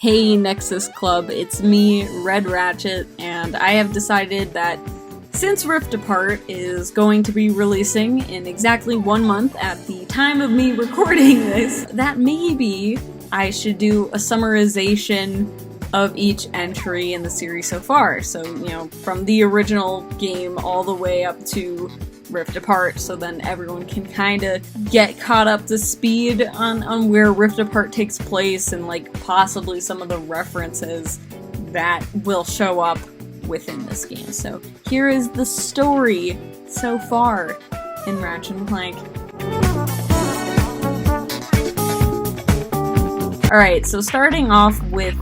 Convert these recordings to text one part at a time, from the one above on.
Hey Nexus Club, it's me, Red Ratchet, and I have decided that since Rift Apart is going to be releasing in exactly 1 month at the time of me recording this, that maybe I should do a summarization of each entry in the series so far. So, you know, from the original game all the way up to Rift Apart, so then everyone can kind of get caught up to speed on where Rift Apart takes place and like possibly some of the references that will show up within this game. So here is the story so far in Ratchet Clank. Alright, so starting off with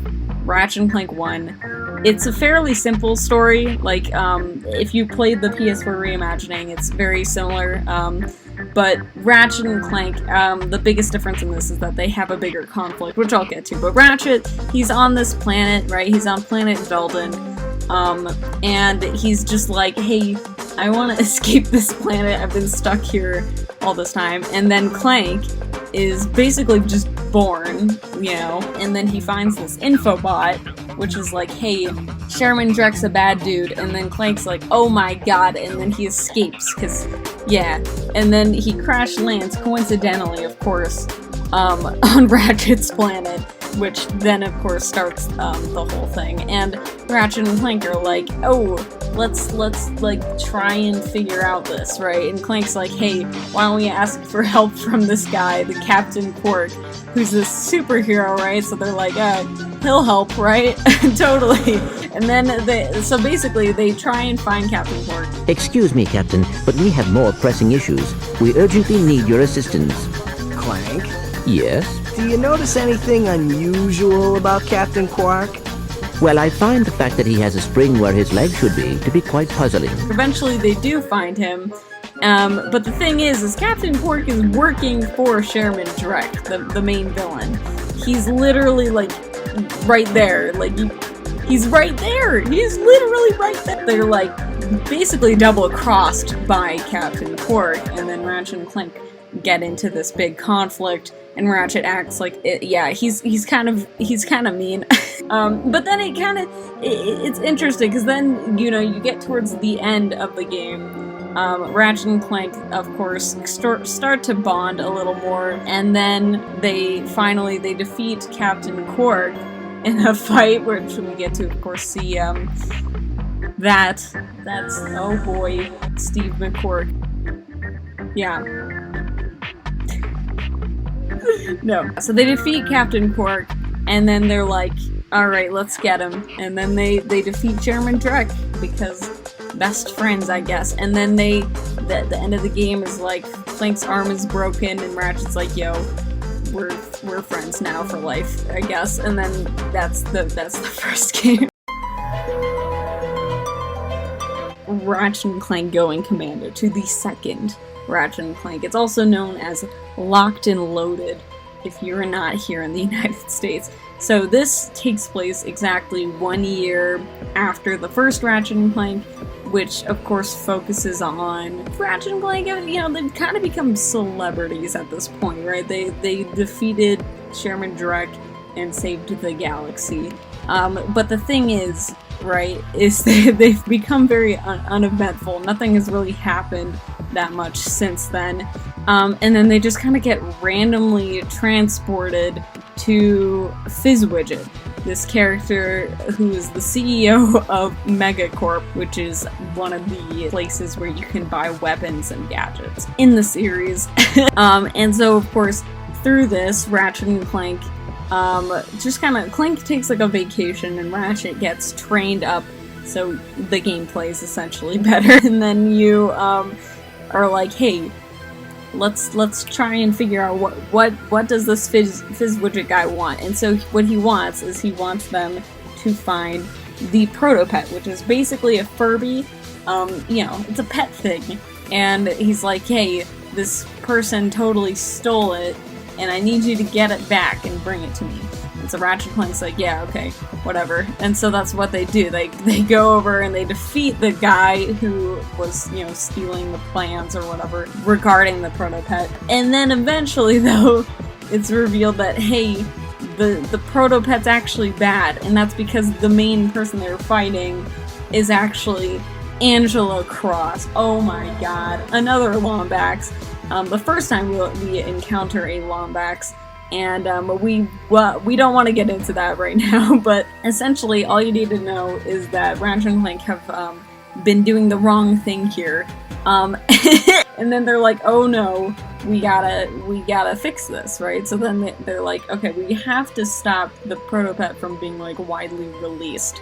Ratchet Clank 1, it's a fairly simple story. Like, if you played the PS4 reimagining, it's very similar. But Ratchet and Clank, the biggest difference in this is that they have a bigger conflict, which I'll get to. But Ratchet, he's on this planet, right? He's on planet Velden, and he's just like, hey, I want to escape this planet. I've been stuck here all this time. And then Clank is basically just born, you know, and then he finds this infobot, which is like, hey, Sherman Dreck's a bad dude, and then Clank's like, oh my god, and then he escapes, cause, yeah, and then he crash lands, coincidentally, of course, on Ratchet's planet, which then, of course, starts, the whole thing, and Ratchet and Clank are like, oh, let's, like, try and figure out this, right? And Clank's like, hey, why don't we ask for help from this guy, the Captain Quark, who's this superhero, right? So they're like, he'll help, right? Totally. And then so basically they try and find Captain Quark. Excuse me, Captain, but we have more pressing issues. We urgently need your assistance. Clank? Yes? Do you notice anything unusual about Captain Quark? Well, I find the fact that he has a spring where his leg should be to be quite puzzling. Eventually they do find him, but the thing is Captain Quark is working for Sherman Dreck, the main villain. He's literally, like, right there. Like, he's right there! He's literally right there! They're, like, basically double-crossed by Captain Quark, and then Ratchet and Clank get into this big conflict, and Ratchet acts like it, yeah, he's kind of mean. But then it's interesting, because then, you know, you get towards the end of the game, Ratchet and Clank, of course, start to bond a little more, and then they defeat Captain Quark in a fight, which we get to, of course, see, that's, oh boy, Steve McQuark. Yeah. No. So they defeat Captain Quark, and then they're like, alright, let's get him. And then they defeat Sherman Dreck, because best friends, I guess. And then the end of the game is like, Clank's arm is broken, and Ratchet's like, yo, we're friends now for life, I guess. And then that's the first game. Ratchet and Clank going Commando to the second Ratchet and Clank. It's also known as Locked and Loaded if you're not here in the United States. So this takes place exactly 1 year after the first Ratchet and Clank, which of course focuses on Ratchet and Clank. You know, they've kind of become celebrities at this point, right? They defeated Sherman Dreck and saved the galaxy. But the thing is, right, is they've become very uneventful. Nothing has really happened that much since then. And then they just kind of get randomly transported to Fizzwidget, this character who is the CEO of Megacorp, which is one of the places where you can buy weapons and gadgets in the series. And so, of course, through this, Ratchet and Clank Clank takes like a vacation, and Ratchet gets trained up so the gameplay is essentially better. And then you are like, hey, let's try and figure out what does this Fizzwidget guy want. And so what he wants is he wants them to find the Protopet, which is basically a Furby. You know, it's a pet thing. And he's like, hey, this person totally stole it, and I need you to get it back and bring it to me. And so Ratchet Clank's like, yeah, okay, whatever. And so that's what they do. They go over and they defeat the guy who was, you know, stealing the plans or whatever regarding the Protopet. And then eventually, though, it's revealed that, hey, the Protopet's actually bad, and that's because the main person they're fighting is actually Angela Cross. Oh my god, another Lombax. The first time we encounter a Lombax, and we don't want to get into that right now, but essentially all you need to know is that Ratchet and Clank have been doing the wrong thing here. And then they're like, oh no, we gotta fix this, right? So then they're like, okay, we have to stop the Protopet from being like widely released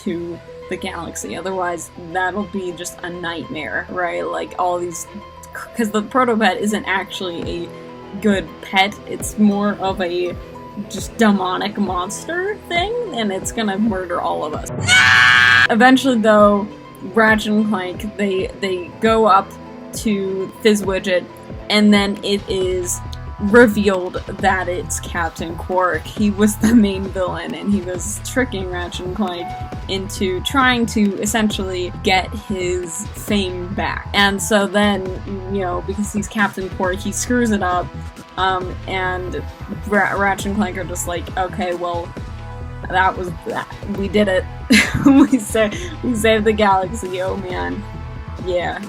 to the galaxy, otherwise that'll be just a nightmare, right? Like all these, because the Protopet isn't actually a good pet, it's more of a just demonic monster thing, and it's gonna murder all of us. Eventually though, Ratchet and Clank, they go up to Fizzwidget, and then it is revealed that it's Captain Quark. He was the main villain, and he was tricking Ratchet and Clank into trying to essentially get his fame back. And so then, you know, because he's Captain Quark, he screws it up, and Ratchet and Clank are just like, okay, well, that was that. We did it. we saved the galaxy. Oh man, yeah.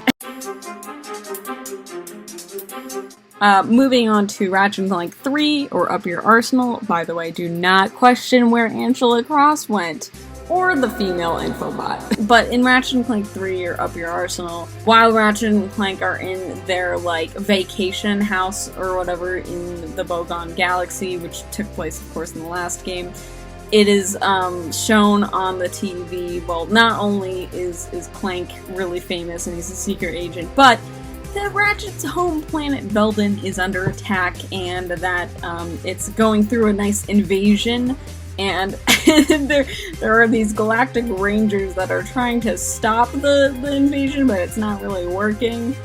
Moving on to Ratchet and Clank 3, or Up Your Arsenal. By the way, do not question where Angela Cross went, or the female infobot. But in Ratchet and Clank 3, or Up Your Arsenal, while Ratchet and Clank are in their, like, vacation house, or whatever, in the Bogon Galaxy, which took place, of course, in the last game, it is shown on the TV, well, not only is Clank really famous and he's a secret agent, but that Ratchet's home planet Belden is under attack, and that it's going through a nice invasion, and there are these galactic rangers that are trying to stop the invasion, but it's not really working.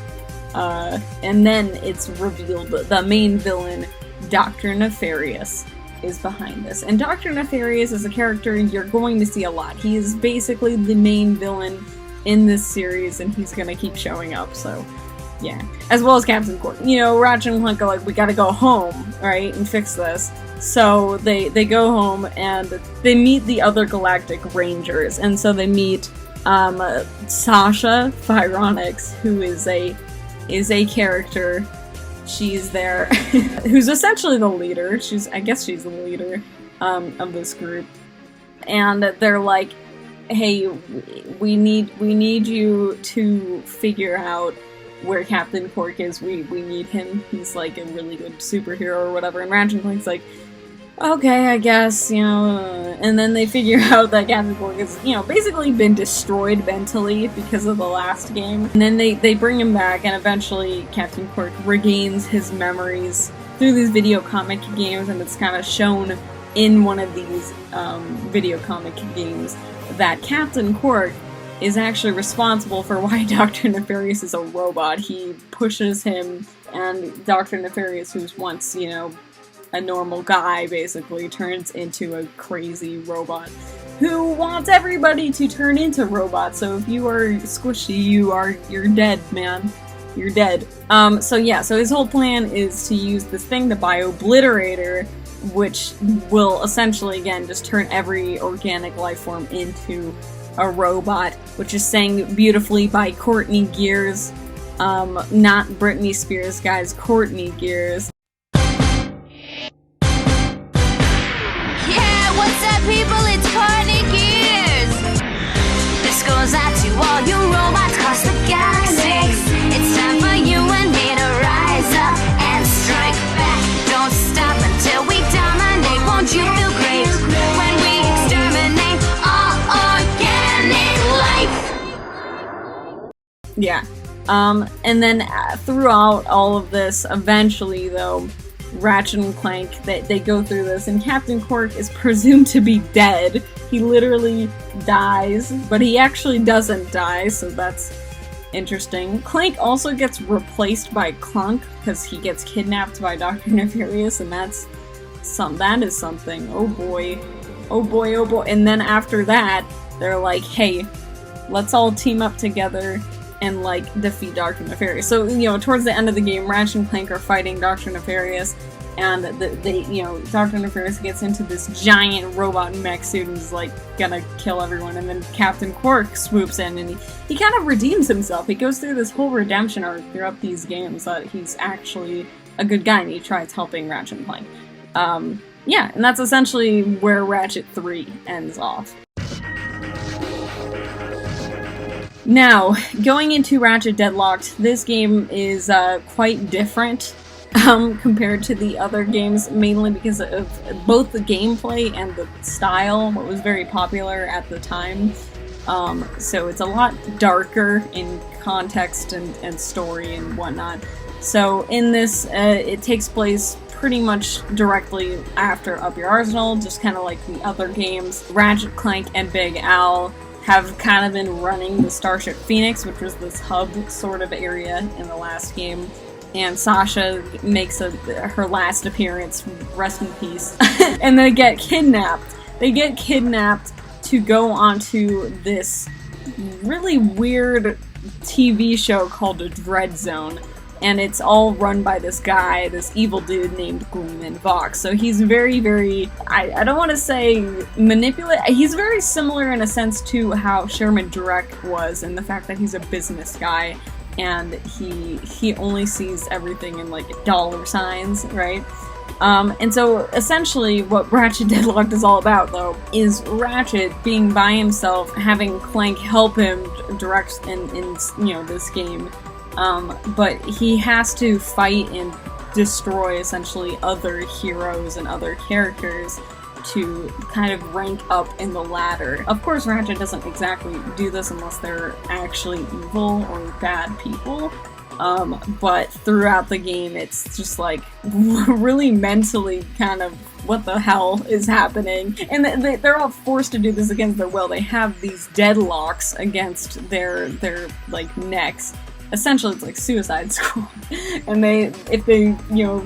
And then it's revealed that the main villain, Dr. Nefarious, is behind this. And Dr. Nefarious is a character you're going to see a lot. He is basically the main villain in this series, and he's gonna keep showing up, so yeah. As well as Captain Quark. You know, Ratchet and Clank are like, we gotta go home, right, and fix this. So they go home, and they meet the other Galactic Rangers, and so they meet Sasha Phyronix, who is a character. She's there, who's essentially the leader. I guess she's the leader of this group, and they're like, "Hey, we need you to figure out where Captain Quark is. We need him. He's like a really good superhero or whatever." And Ratchet and Clank's like, "Okay, I guess, you know." And then they figure out that Captain Quark has, you know, basically been destroyed mentally because of the last game. And then they bring him back, and eventually Captain Quark regains his memories through these video comic games, and it's kind of shown in one of these video comic games that Captain Quark is actually responsible for why Dr. Nefarious is a robot. He pushes him, and Dr. Nefarious, who's once, you know, a normal guy, basically turns into a crazy robot who wants everybody to turn into robots. So if you are squishy, you're dead, man. You're dead. So yeah, so his whole plan is to use this thing, the Bio-Obliterator, which will essentially, again, just turn every organic life form into a robot, which is sang beautifully by Courtney Gears. Not Britney Spears, guys, Courtney Gears. People, it's Courtney Gears. This goes out to all you robots across the galaxy. It's time for you and me to rise up and strike back. Don't stop until we dominate. Won't you feel great when we exterminate all organic life? Yeah. And then throughout all of this, eventually, though, Ratchet and Clank, they go through this, and Captain Quark is presumed to be dead. He literally dies, but he actually doesn't die, so that's interesting. Clank also gets replaced by Clunk, because he gets kidnapped by Dr. Nefarious, and that is something. Oh boy. Oh boy, oh boy. And then after that, they're like, hey, let's all team up together and, like, defeat Dr. Nefarious. So, you know, towards the end of the game, Ratchet and Clank are fighting Dr. Nefarious, and Dr. Nefarious gets into this giant robot mech suit and is like gonna kill everyone, and then Captain Quark swoops in and he kind of redeems himself. He goes through this whole redemption arc throughout these games that he's actually a good guy and he tries helping Ratchet and Clank. Yeah, and that's essentially where Ratchet 3 ends off. Now, going into Ratchet Deadlocked, this game is quite different compared to the other games, mainly because of both the gameplay and the style, what was very popular at the time. So it's a lot darker in context and story and whatnot. So in this, it takes place pretty much directly after Up Your Arsenal, just kind of like the other games. Ratchet, Clank, and Big Al have kind of been running the Starship Phoenix, which was this hub sort of area in the last game. And Sasha makes her last appearance, rest in peace, and they get kidnapped. They get kidnapped to go onto this really weird TV show called Dread Zone. And it's all run by this guy, this evil dude named Gleeman Vox. So he's very, very, I don't want to say manipulate. He's very similar in a sense to how Sherman Drek was, in the fact that he's a business guy and he only sees everything in like dollar signs, right? And so essentially what Ratchet Deadlocked is all about, though, is Ratchet being by himself, having Clank help him direct in this game. But he has to fight and destroy essentially other heroes and other characters to kind of rank up in the ladder. Of course, Ratchet doesn't exactly do this unless they're actually evil or bad people, but throughout the game it's just like really mentally kind of what the hell is happening, and they're all forced to do this against their will. They have these deadlocks against their like necks. Essentially, it's like Suicide Squad, and if they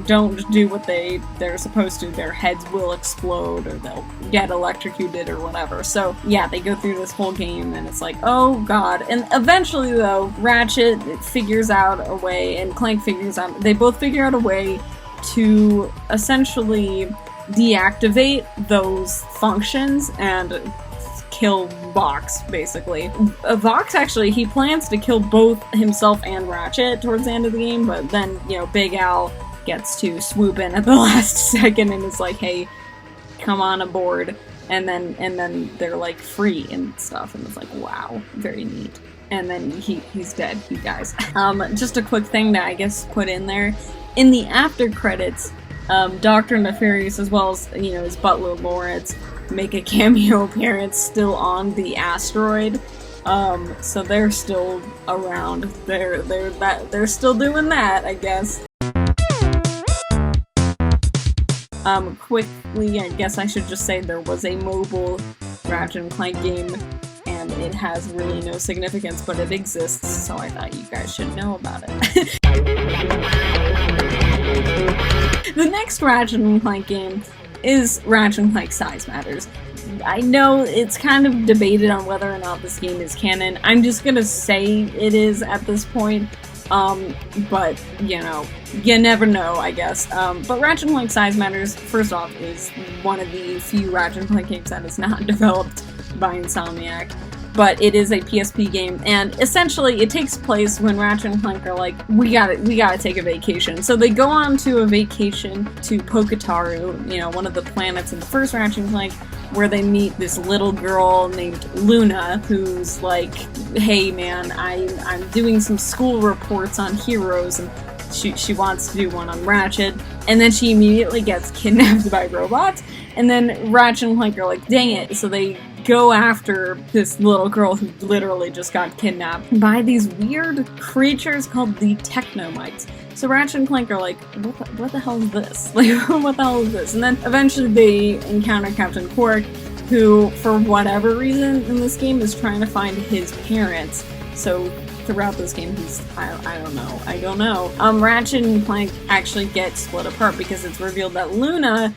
don't do what they're supposed to, their heads will explode or they'll get electrocuted or whatever. So yeah, they go through this whole game, and it's like, oh god. And eventually, though, Ratchet figures out a way, and Clank figures out. They both figure out a way to essentially deactivate those functions and kill Vox, basically. Vox, actually, he plans to kill both himself and Ratchet towards the end of the game, but then, Big Al gets to swoop in at the last second and is like, hey, come on aboard, and then they're, like, free and stuff, and it's like, wow, very neat. And then he's dead, he dies. Just a quick thing to, I guess, put in there. In the after credits, Dr. Nefarious, as well as, his butler Lawrence, make a cameo appearance still on the asteroid. So they're still around. They're still doing that, I guess. Quickly, I guess I should just say there was a mobile Ratchet and Clank game, and it has really no significance, but it exists, so I thought you guys should know about it. The next Ratchet and Clank game is Ratchet and Clank Size Matters. I know it's kind of debated on whether or not this game is canon. I'm just gonna say it is at this point, but, you never know, I guess. But Ratchet and Clank Size Matters, first off, is one of the few Ratchet and Clank games that is not developed by Insomniac. But it is a PSP game, and essentially it takes place when Ratchet and Clank are like, we gotta take a vacation. So they go on to a vacation to Poketaru, one of the planets in the first Ratchet and Clank, where they meet this little girl named Luna, who's like, hey man, I'm doing some school reports on heroes, and she wants to do one on Ratchet, and then she immediately gets kidnapped by robots, and then Ratchet and Clank are like, dang it, so they go after this little girl who literally just got kidnapped by these weird creatures called the Technomites. So Ratchet and Clank are like, what the hell is this? Like, what the hell is this? And then eventually they encounter Captain Quark, who, for whatever reason in this game, is trying to find his parents. So throughout this game, he's, I don't know. Ratchet and Clank actually get split apart because it's revealed that Luna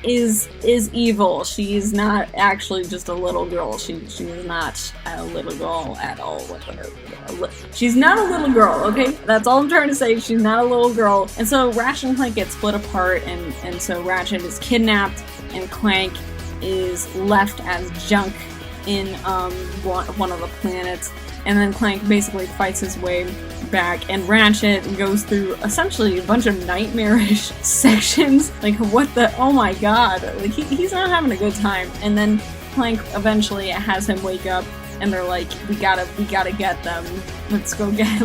is evil. She's not actually just a little girl. She's not a little girl at all. She's not a little girl, okay? That's all I'm trying to say. She's not a little girl. And so Ratchet and Clank get split apart, and so Ratchet is kidnapped, and Clank is left as junk in one of the planets. And then Clank basically fights his way back, and Ratchet goes through essentially a bunch of nightmarish sections. Like, what the? Oh my god! Like, he's not having a good time. And then Clank eventually has him wake up, and they're like, we gotta get them. Let's go get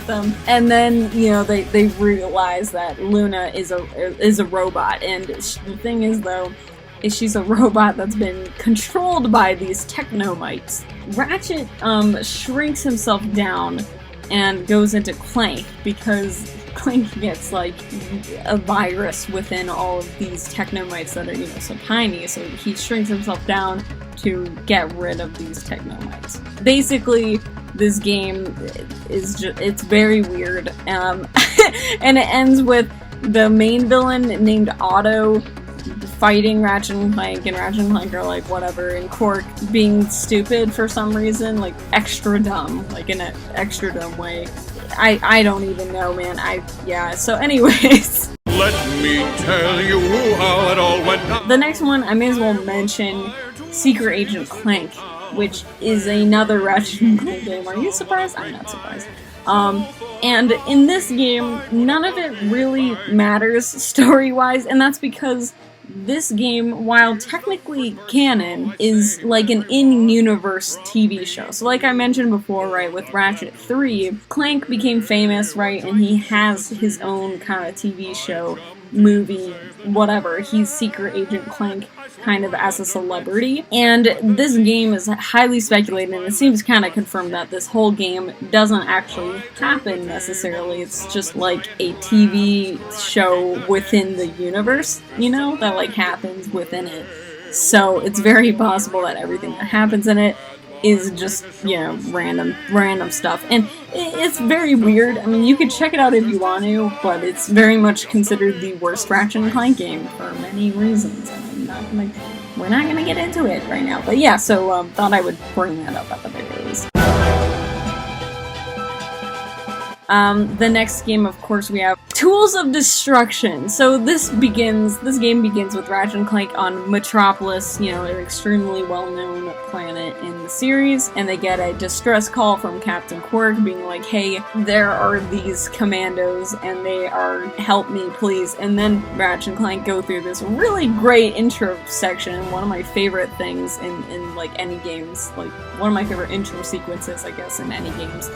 them. And then, you know, they realize that Luna is a robot, and the thing is though, is she's a robot that's been controlled by these technomites. Ratchet shrinks himself down and goes into Clank because Clank gets like a virus within all of these technomites that are, you know, so tiny, so he shrinks himself down to get rid of these technomites. Basically, this game is just, it's very weird, and it ends with the main villain named Otto fighting Ratchet and Clank are like, whatever, and Cork being stupid for some reason, like extra dumb, like in an extra dumb way. I don't even know, man. So anyways. Let me tell you how it all went down. The next one, I may as well mention Secret Agent Clank, which is another Ratchet and Clank game. Are you surprised? I'm not surprised. And in this game, none of it really matters story-wise, and that's because this game, while technically canon, is like an in-universe TV show. So like I mentioned before, right, with Ratchet 3, Clank became famous, right, and he has his own kind of TV show, movie, whatever. He's Secret Agent Clank kind of as a celebrity. And this game is highly speculated, and it seems kind of confirmed that this whole game doesn't actually happen necessarily. It's just like a TV show within the universe, you know, that like happens within it. So it's very possible that everything that happens in it is just, you know, random stuff. And it's very weird. I mean, you could check it out if you want to, but it's very much considered the worst Ratchet and Clank game for many reasons. We're not gonna get into it right now. But yeah, so thought I would bring that up at the very least. The next game, of course, we have Tools of Destruction. So this game begins with Ratchet and Clank on Metropolis, you know, an extremely well-known planet in the series, and they get a distress call from Captain Quirk being like, hey, there are these commandos, and they are, help me, please. And then Ratchet and Clank go through this really great intro section, one of my favorite things in like any games, like one of my favorite intro sequences, I guess, in any games.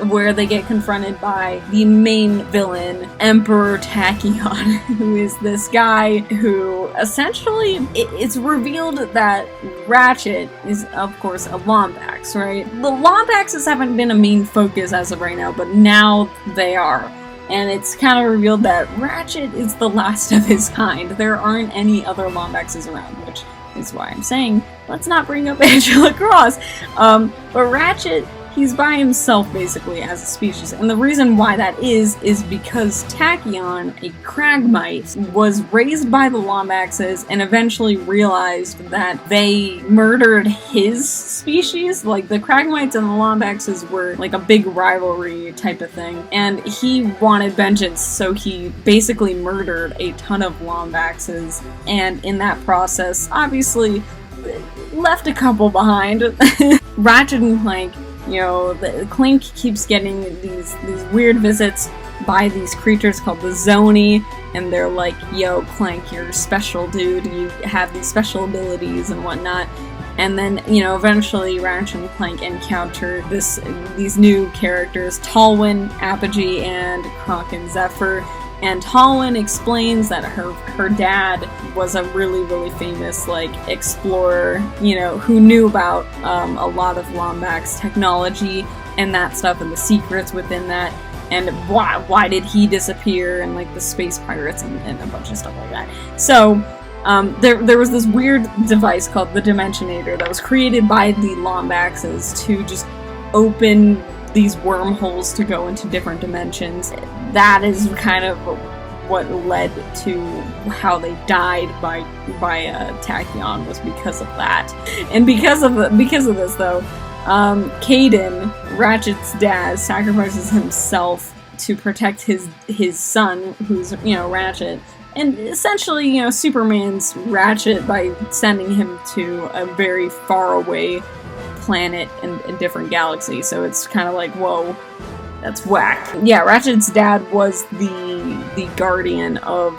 Where they get confronted by the main villain, Emperor Tachyon, who is this guy who essentially, it's revealed that Ratchet is, of course, a Lombax, right? The Lombaxes haven't been a main focus as of right now, but now they are. And it's kind of revealed that Ratchet is the last of his kind. There aren't any other Lombaxes around, which is why I'm saying, let's not bring up Angela Cross. But Ratchet, he's by himself, basically, as a species. And the reason why that is because Tachyon, a Cragmite, was raised by the Lombaxes and eventually realized that they murdered his species. Like, the Cragmites and the Lombaxes were like a big rivalry type of thing. And he wanted vengeance, so he basically murdered a ton of Lombaxes. And in that process, obviously, left a couple behind. Ratchet and Clank, you know, Clank keeps getting these weird visits by these creatures called the Zoni, and they're like, yo, Clank, you're special, dude, you have these special abilities and whatnot. And then, you know, eventually Ratchet and Clank encounter these new characters, Talwyn, Apogee, and Kronk and Zephyr. And Talwyn explains that her dad was a really, really famous, like, explorer, you know, who knew about a lot of Lombax technology and that stuff and the secrets within that, and why did he disappear, and, like, the space pirates and a bunch of stuff like that. So, there was this weird device called the Dimensionator that was created by the Lombaxes to just open these wormholes to go into different dimensions. That is kind of what led to how they died by Tachyon was because of that. And because of this though, Caden, Ratchet's dad, sacrifices himself to protect his son, who's, you know, Ratchet, and essentially, you know, Superman's Ratchet by sending him to a very far away planet in a different galaxy. So it's kind of like, whoa, that's whack. Yeah, Ratchet's dad was the guardian of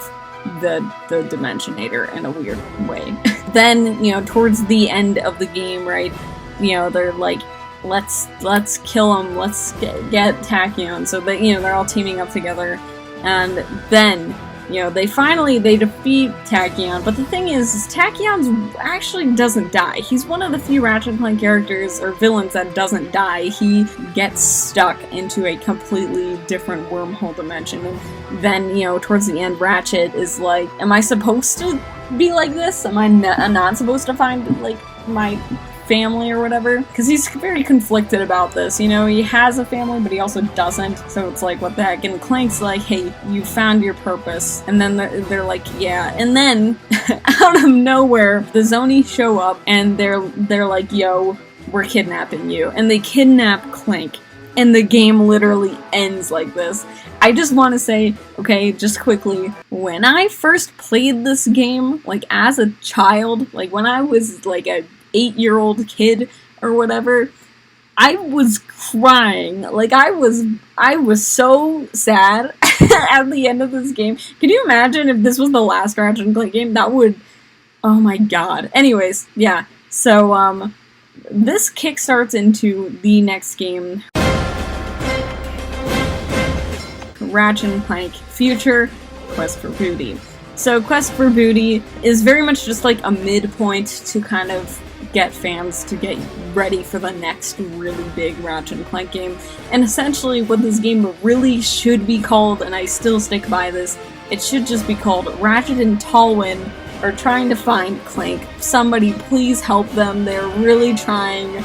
the Dimensionator in a weird way. Then, you know, towards the end of the game, right, you know, they're like, let's kill him, let's get Tachyon. So that, you know, they're all teaming up together, and then, you know, they defeat Tachyon. But the thing is Tachyon actually doesn't die. He's one of the few Ratchet Clank characters or villains that doesn't die. He gets stuck into a completely different wormhole dimension. And then, you know, towards the end, Ratchet is like, am I supposed to be like this? Am I not supposed to find, like, my family or whatever? Because he's very conflicted about this. You know, he has a family, but he also doesn't. So it's like, what the heck? And Clank's like, hey, you found your purpose. And then they're like, yeah. And then, out of nowhere, the Zoni show up, and they're like, yo, we're kidnapping you. And they kidnap Clank. And the game literally ends like this. I just want to say, okay, just quickly, when I first played this game, like, as a child, like, when I was, like, a 8-year-old kid or whatever, I was crying. Like, I was so sad at the end of this game. Can you imagine if this was the last Ratchet & Clank game? That would, oh my god. Anyways, yeah. So, this kickstarts into the next game, Ratchet & Clank Future Quest for Booty. So Quest for Booty is very much just like a midpoint to kind of get fans to get ready for the next really big Ratchet & Clank game. And essentially what this game really should be called, and I still stick by this, it should just be called Ratchet and Tallwin are trying to find Clank. Somebody please help them. They're really trying.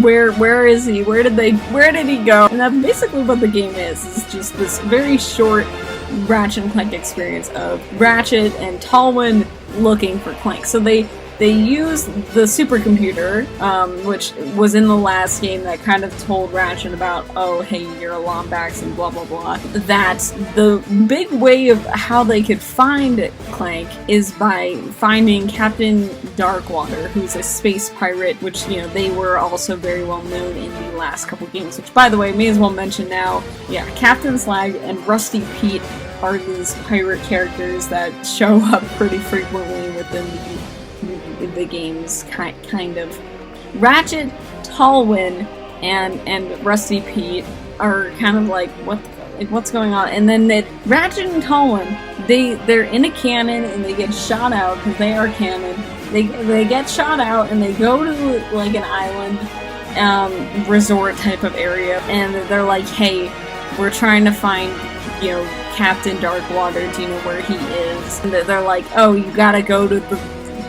Where is he? Where did he go? And that's basically what the game is. It's just this very short Ratchet & Clank experience of Ratchet and Tallwin looking for Clank. So they use the supercomputer, which was in the last game, that kind of told Ratchet about, oh, hey, you're a Lombax and blah blah blah. That the big way of how they could find Clank is by finding Captain Darkwater, who's a space pirate, which, you know, they were also very well known in the last couple games, which, by the way, may as well mention now. Yeah, Captain Slag and Rusty Pete are these pirate characters that show up pretty frequently within the games, kind of. Ratchet, Tallwin, and Rusty Pete are kind of like, what's going on? And then Ratchet and Tallwin, they're in a cannon and they get shot out because they are canon. They get shot out and they go to like an island resort type of area, and they're like, hey, we're trying to find, you know, Captain Darkwater. Do you know where he is? And they're like, oh, you gotta go to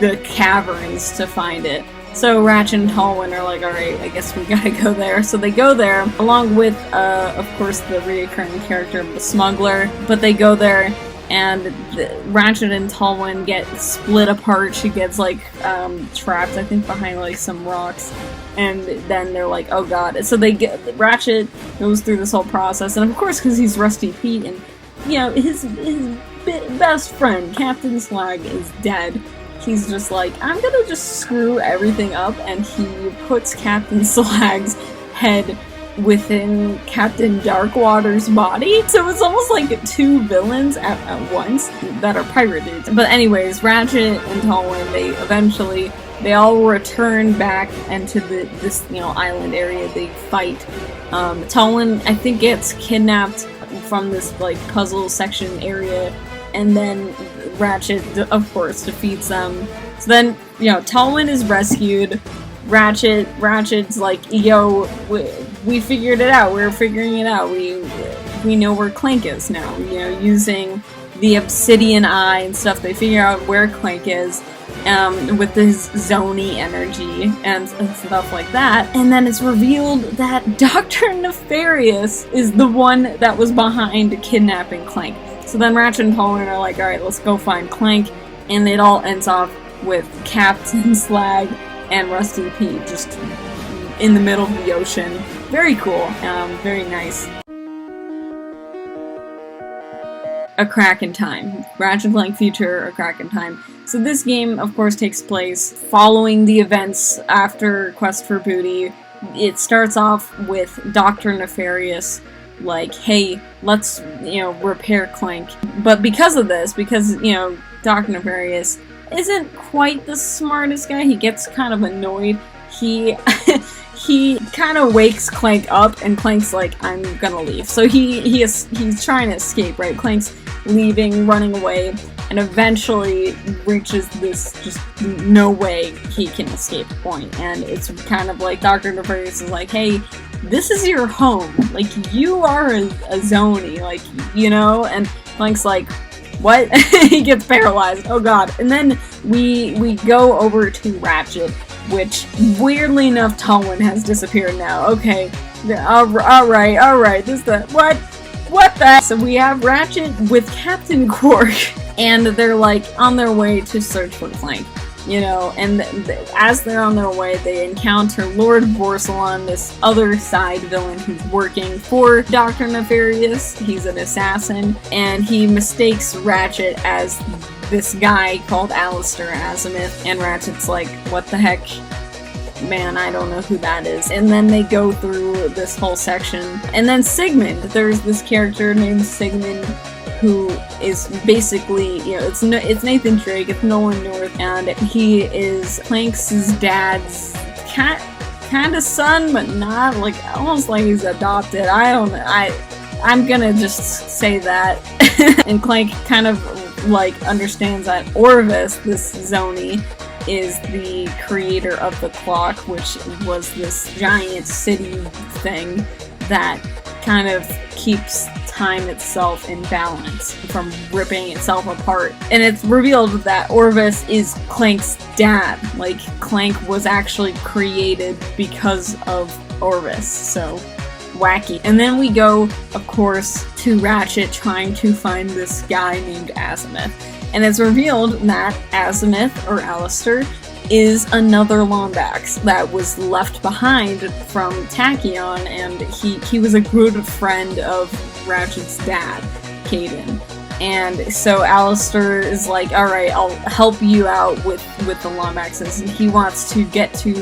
the caverns to find it. So Ratchet and Tallwin are like, alright, I guess we gotta go there. So they go there, along with, of course, the reoccurring character of the smuggler. But they go there, and Ratchet and Tallwin get split apart. She gets, like, trapped, I think, behind, like, some rocks. And then they're like, oh god. So Ratchet goes through this whole process, and of course, because he's Rusty Pete, and, you know, his best friend, Captain Slag, is dead. He's just like, I'm gonna just screw everything up, and he puts Captain Slag's head within Captain Darkwater's body. So it's almost like two villains at once that are pirate dudes. But anyways, Ratchet and Tallwin, they all return back into this, you know, island area. They fight. Tallwin, I think, gets kidnapped from this, like, puzzle section area, and then Ratchet, of course, defeats them. So then, you know, Tallwin is rescued. Ratchet's like, yo, we figured it out. We're figuring it out. We know where Clank is now. You know, using the obsidian eye and stuff, they figure out where Clank is, with his Zoni energy and stuff like that. And then it's revealed that Dr. Nefarious is the one that was behind kidnapping Clank. So then Ratchet and Paulin are like, alright, let's go find Clank, and it all ends off with Captain Slag and Rusty Pete just in the middle of the ocean. Very cool, very nice. A Crack in Time. Ratchet Clank Future, A Crack in Time. So this game, of course, takes place following the events after Quest for Booty. It starts off with Dr. Nefarious, like, hey, let's, repair Clank. But because of this, because, Dr. Nefarious isn't quite the smartest guy, he gets kind of annoyed. He kind of wakes Clank up, and Clank's like, I'm gonna leave. So he's trying to escape, right? Clank's leaving, running away, and eventually reaches this just no way he can escape point. And it's kind of like Dr. Nefarious is like, hey, this is your home. Like, you are a Zoni, like, And Clank's like, what? He gets paralyzed. Oh god. And then we go over to Ratchet, which, weirdly enough, Tolwyn has disappeared now. Okay. Alright. What the? So we have Ratchet with Captain Quark, and they're, like, on their way to search for Clank. And as they're on their way, they encounter Lord Borsalon, this other side villain who's working for Dr. Nefarious. He's an assassin, and he mistakes Ratchet as this guy called Alistair Azimuth, and Ratchet's like, what the heck? Man, I don't know who that is. And then they go through this whole section. And then Sigmund, there's this character named Sigmund, who is basically, it's Nathan Drake, it's Nolan North, and he is Clank's dad's kind of son, but not, like, almost like he's adopted. I don't know. I'm gonna just say that. And Clank kind of, like, understands that Orvis, this Zoni, is the creator of the clock, which was this giant city thing that kind of keeps time itself in balance from ripping itself apart. And it's revealed that Orvis is Clank's dad. Like, Clank was actually created because of Orvis, so wacky. And then we go, of course, to Ratchet trying to find this guy named Azimuth. And it's revealed that Azimuth, or Alistair, is another Lombax that was left behind from Tachyon, and he was a good friend of Ratchet's dad, Caden. And so Alistair is like, alright, I'll help you out with the Lombaxes, and he wants to get to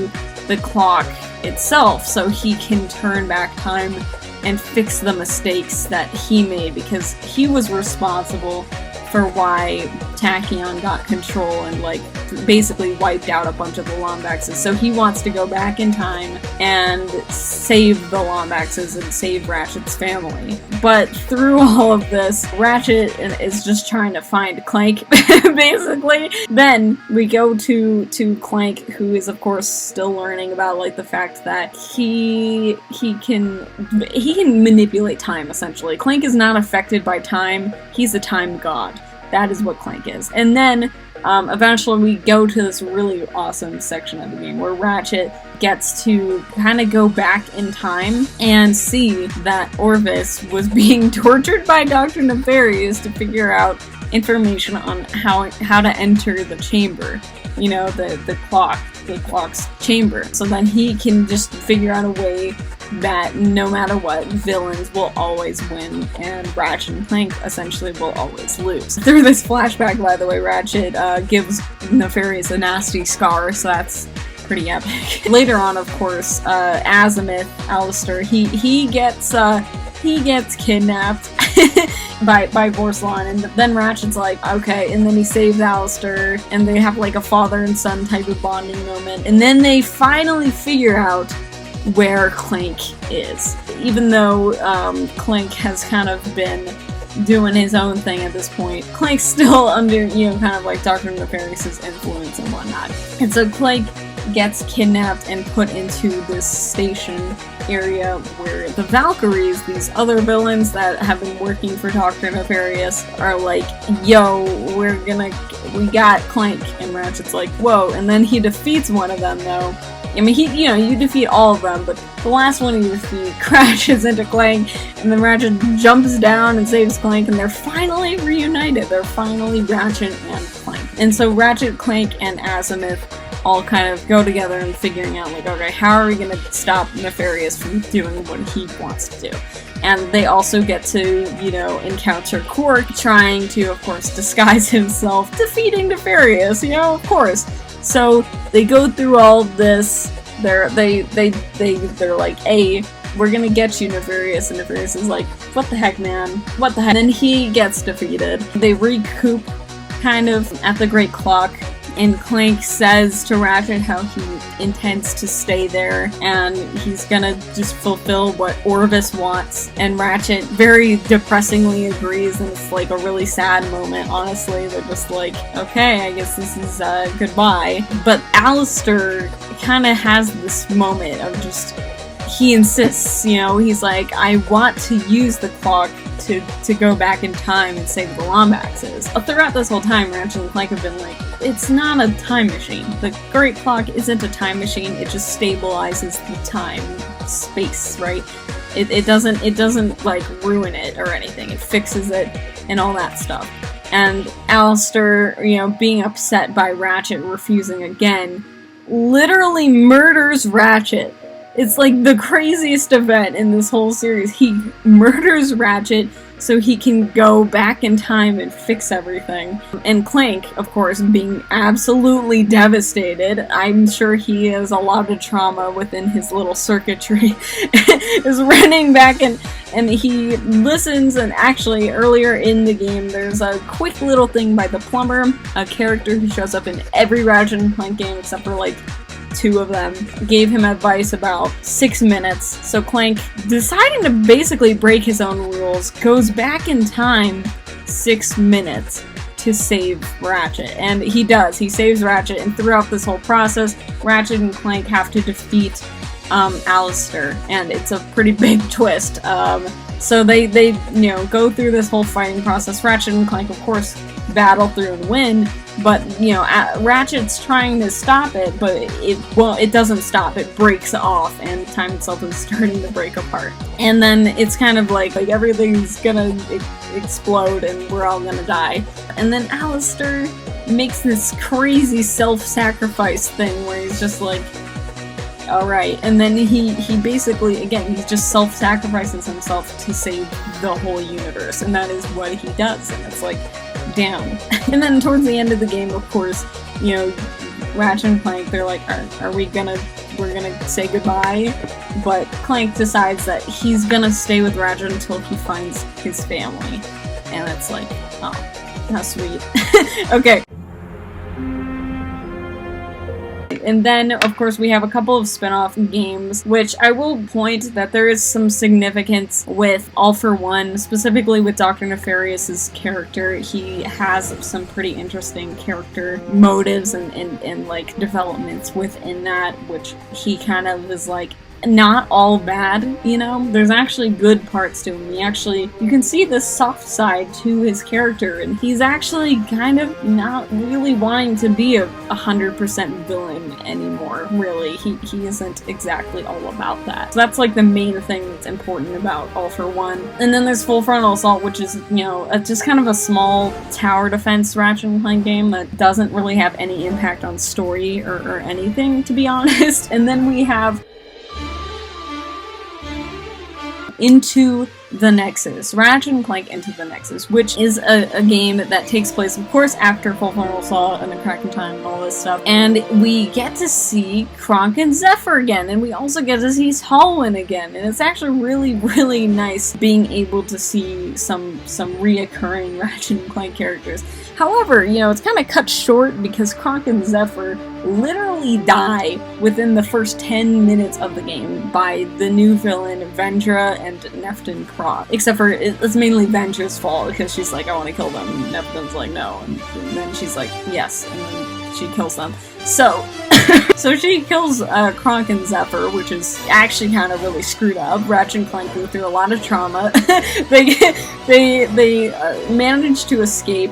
the clock itself so he can turn back time and fix the mistakes that he made, because he was responsible for why Tachyon got control and, like, basically wiped out a bunch of the Lombaxes. So he wants to go back in time and save the Lombaxes and save Ratchet's family. But through all of this, Ratchet is just trying to find Clank, basically. Then we go to Clank, who is, of course, still learning about, like, the fact that he can manipulate time, essentially. Clank is not affected by time. He's a time god. That is what Clank is. And then, eventually we go to this really awesome section of the game where Ratchet gets to kind of go back in time and see that Orvis was being tortured by Dr. Nefarious to figure out information on how to enter the chamber. The clock's chamber. So then he can just figure out a way that no matter what, villains will always win, and Ratchet and Clank essentially will always lose. Through this flashback, by the way, Ratchet gives Nefarious a nasty scar, so that's pretty epic. Later on, of course, Azimuth, Alistair, he gets kidnapped by Borsalon, and then Ratchet's like, okay, and then he saves Alistair, and they have, like, a father and son type of bonding moment, and then they finally figure out where Clank is. Even though Clank has kind of been doing his own thing at this point, Clank's still under, kind of like Dr. Nefarious's influence and whatnot. And so Clank gets kidnapped and put into this station area where the Valkyries, these other villains that have been working for Dr. Nefarious, are like, yo, we got Clank. And Ratchet's like, whoa. And then he defeats one of them, though, I mean, you defeat all of them, but the last one you defeat crashes into Clank, and then Ratchet jumps down and saves Clank, and they're finally reunited. They're finally Ratchet and Clank. And so Ratchet, Clank, and Azimuth all kind of go together and figuring out, like, okay, how are we gonna stop Nefarious from doing what he wants to do? And they also get to, encounter Quark trying to, of course, disguise himself, defeating Nefarious, of course. So they go through all of this. They're like, hey, we're gonna get you, Nefarious. And Nefarious is like, what the heck, man? What the heck? And then he gets defeated. They recoup kind of at the Great Clock. And Clank says to Ratchet how he intends to stay there, and he's gonna just fulfill what Orvis wants. And Ratchet very depressingly agrees, and it's like a really sad moment, honestly. They're just like, okay, I guess this is goodbye. But Alistair kind of has this moment of just, he insists, he's like, I want to use the clock to go back in time and save the Lombaxes. Throughout this whole time, Ratchet and Clank have been like, it's not a time machine. The Great Clock isn't a time machine, it just stabilizes the time, space, right? It doesn't like ruin it or anything. It fixes it and all that stuff. And Alistair, being upset by Ratchet refusing again, literally murders Ratchet. It's like the craziest event in this whole series. He murders Ratchet so he can go back in time and fix everything. And Clank, of course, being absolutely devastated, I'm sure he has a lot of trauma within his little circuitry, is running back and he listens. And actually, earlier in the game, there's a quick little thing by the plumber, a character who shows up in every Ratchet and Clank game except for like 2 of them, gave him advice about 6 minutes. So Clank, deciding to basically break his own rules, goes back in time 6 minutes to save Ratchet. And he does. He saves Ratchet, and throughout this whole process, Ratchet and Clank have to defeat Alistair, and it's a pretty big twist. So they go through this whole fighting process. Ratchet and Clank, of course, battle through and win, but Ratchet's trying to stop it, but it doesn't stop. It breaks off, and time itself is starting to break apart. And then it's kind of like everything's gonna explode and we're all gonna die. And then Alistair makes this crazy self-sacrifice thing where he's just like, alright, and then he basically, again, he just self-sacrifices himself to save the whole universe, and that is what he does, and it's like, damn. And then towards the end of the game, of course, Ratchet and Clank, they're like, we're gonna say goodbye, but Clank decides that he's gonna stay with Ratchet until he finds his family, and it's like, oh, how sweet. Okay. And then, of course, we have a couple of spin-off games, which I will point that there is some significance with All for One, specifically with Dr. Nefarious's character. He has some pretty interesting character motives and like developments within that, which he kind of is like, not all bad, There's actually good parts to him. You can see the soft side to his character, and he's actually kind of not really wanting to be a 100% villain anymore, really. He isn't exactly all about that. So that's like the main thing that's important about All for One. And then there's Full Frontal Assault, which is, just kind of a small tower defense Ratchet and Clank game that doesn't really have any impact on story or anything, to be honest. And then we have Into the Nexus, Ratchet and Clank Into the Nexus, which is a game that takes place, of course, after Full Frontal Assault and the Crack in Time and all this stuff. And we get to see Kronk and Zephyr again, and we also get to see Holwyn again. And it's actually really, really nice being able to see some reoccurring Ratchet and Clank characters. However, it's kind of cut short because Kronk and Zephyr literally die within the first 10 minutes of the game by the new villain Vendra and Neftin Krog. Except for, it's mainly Vendra's fault because she's like, I want to kill them, and Neftin's like, no, and then she's like, yes, and then she kills them. So she kills Kronk and Zephyr, which is actually kind of really screwed up. Ratchet and Clank go through a lot of trauma. They manage to escape,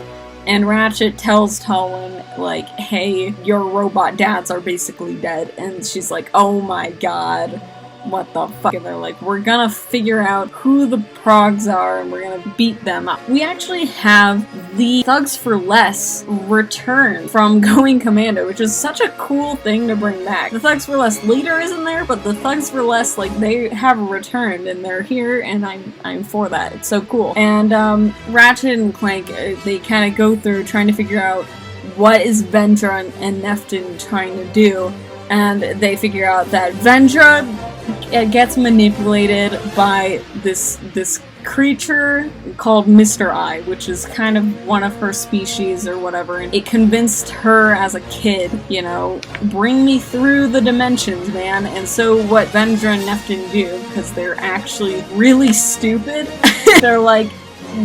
and Ratchet tells Talwyn, like, hey, your robot dads are basically dead, and she's like, oh my god, what the fuck? And they're like, we're gonna figure out who the progs are and we're gonna beat them up. We actually have the Thugs for Less return from Going Commando, which is such a cool thing to bring back. The Thugs for Less leader isn't there, but the Thugs for Less, like, they have returned and they're here, and I'm for that. It's so cool. And Ratchet and Clank, they kind of go through trying to figure out what is Vendra and Neftin trying to do, and they figure out that Vendra gets manipulated by this creature called Mr. Eye, which is kind of one of her species or whatever, and it convinced her as a kid, you know, bring me through the dimensions, man. And so what Vendra and Neftin do, because they're actually really stupid, they're like,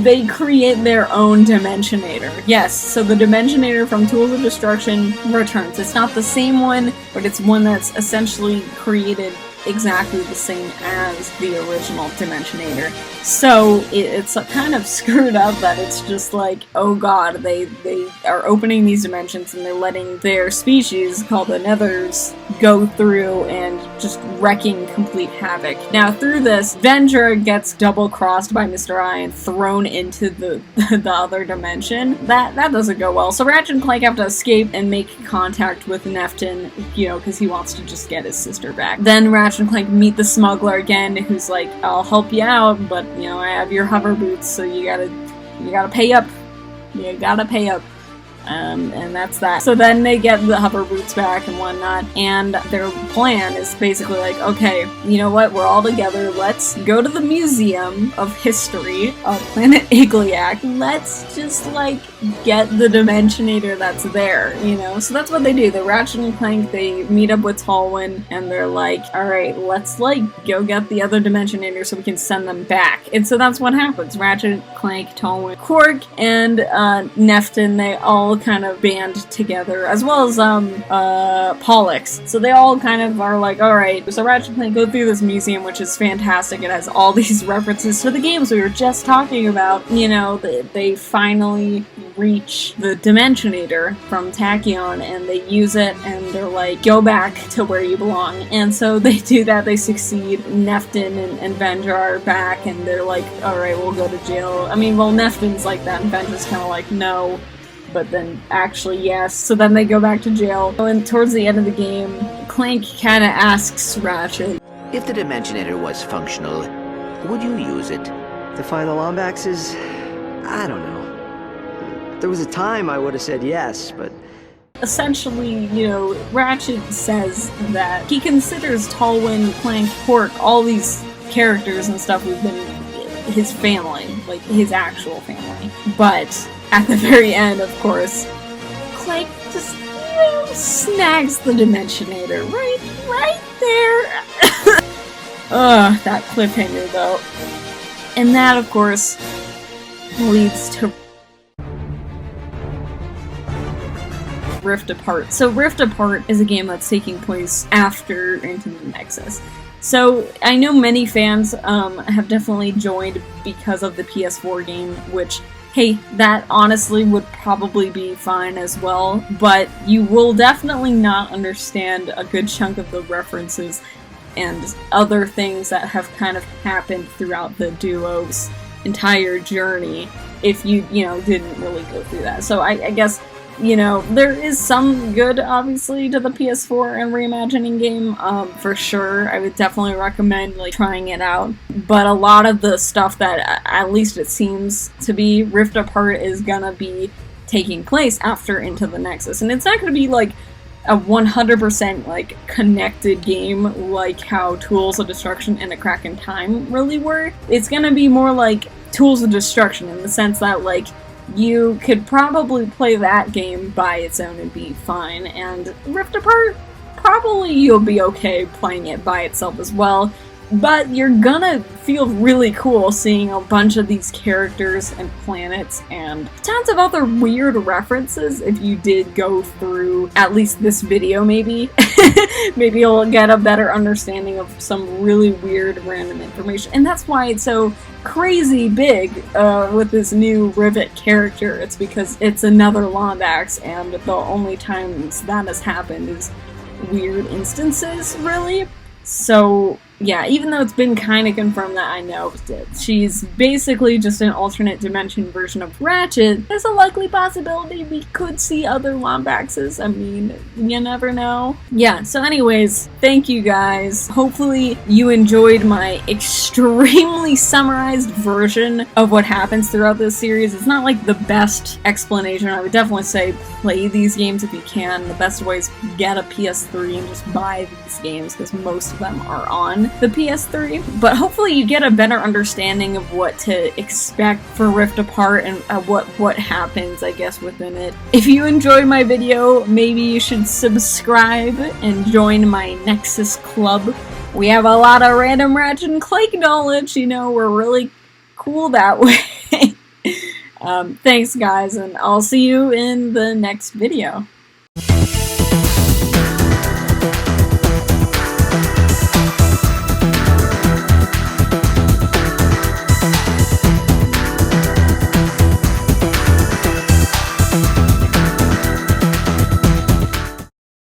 they create their own Dimensionator. Yes, so the Dimensionator from Tools of Destruction returns. It's not the same one, but it's one that's essentially created exactly the same as the original Dimensionator. So it's kind of screwed up that it's just like, oh god, they are opening these dimensions and they're letting their species, called the Nethers, go through and just wrecking complete havoc. Now through this, Vendra gets double-crossed by Mr. Eye and thrown into the other dimension. That doesn't go well. So Ratchet and Clank have to escape and make contact with Neftin, you know, because he wants to just get his sister back. Then Ratchet and Clank meet the smuggler again, who's like, I'll help you out, but, you know, I have your hover boots, so you gotta pay up. You gotta pay up. And that's that. So then they get the hover boots back and whatnot, and their plan is basically like, okay, you know what, we're all together, let's go to the Museum of History of Planet Igliac, let's just, like, get the Dimensionator that's there, you know? So that's what they do. The Ratchet and Clank, they meet up with Talwyn, and they're like, alright, let's, like, go get the other Dimensionator so we can send them back. And so that's what happens. Ratchet, Clank, Talwyn, Quark, and Neftin, they all kind of band together, as well as Pollux. So they all kind of are like, alright, so Ratchet and Clank go through this museum, which is fantastic. It has all these references to the games we were just talking about. You know, they finally reach the Dimensionator from Tachyon, and they use it, and they're like, go back to where you belong. And so they do that, they succeed. Neftin and Vendra are back, and they're like, alright, we'll go to jail. I mean, well, Neftin's like that, and Vendra's kind of like, no. But then, actually, yes. So then they go back to jail. And towards the end of the game, Clank kind of asks Ratchet, If the Dimensionator was functional, would you use it? To find the Lombaxes? I don't know. There was a time I would have said yes, but... essentially, you know, Ratchet says that he considers Talwyn, Clank, Quark, all these characters and stuff who've been his family, like his actual family. But at the very end, of course, Clank just, you know, snags the Dimensionator right there. Ugh, that cliffhanger though. And that, of course, leads to Rift Apart. So Rift Apart is a game that's taking place after Into the Nexus. So I know many fans have definitely joined because of the PS4 game, which, hey, that honestly would probably be fine as well, but you will definitely not understand a good chunk of the references and other things that have kind of happened throughout the duo's entire journey if you know, didn't really go through that. So I guess, you know, there is some good, obviously, to the PS4 and reimagining game, for sure. I would definitely recommend, like, trying it out. But a lot of the stuff that, at least it seems to be, Rift Apart is gonna be taking place after Into the Nexus. And it's not gonna be, like, a 100% like connected game like how Tools of Destruction and A Crack in Time really were. It's gonna be more like Tools of Destruction in the sense that, like, you could probably play that game by its own and be fine, and Rift Apart, probably you'll be okay playing it by itself as well. But you're gonna feel really cool seeing a bunch of these characters and planets and tons of other weird references if you did go through at least this video, maybe. Maybe you'll get a better understanding of some really weird random information. And that's why it's so crazy big with this new Rivet character, it's because it's another Lombax, and the only times that has happened is weird instances, really. So, yeah, even though it's been kind of confirmed that I know she's basically just an alternate dimension version of Ratchet, there's a likely possibility we could see other Lombaxes. I mean, you never know. Yeah, so anyways, thank you guys. Hopefully you enjoyed my extremely summarized version of what happens throughout this series. It's not like the best explanation. I would definitely say play these games if you can. The best way is get a PS3 and just buy these games, because most of them are on the PS3, but hopefully you get a better understanding of what to expect for Rift Apart and what happens, I guess, within it. If you enjoyed my video, maybe you should subscribe and join my Nexus club. We have a lot of random Ratchet and Clank knowledge, you know, we're really cool that way. Thanks guys, and I'll see you in the next video.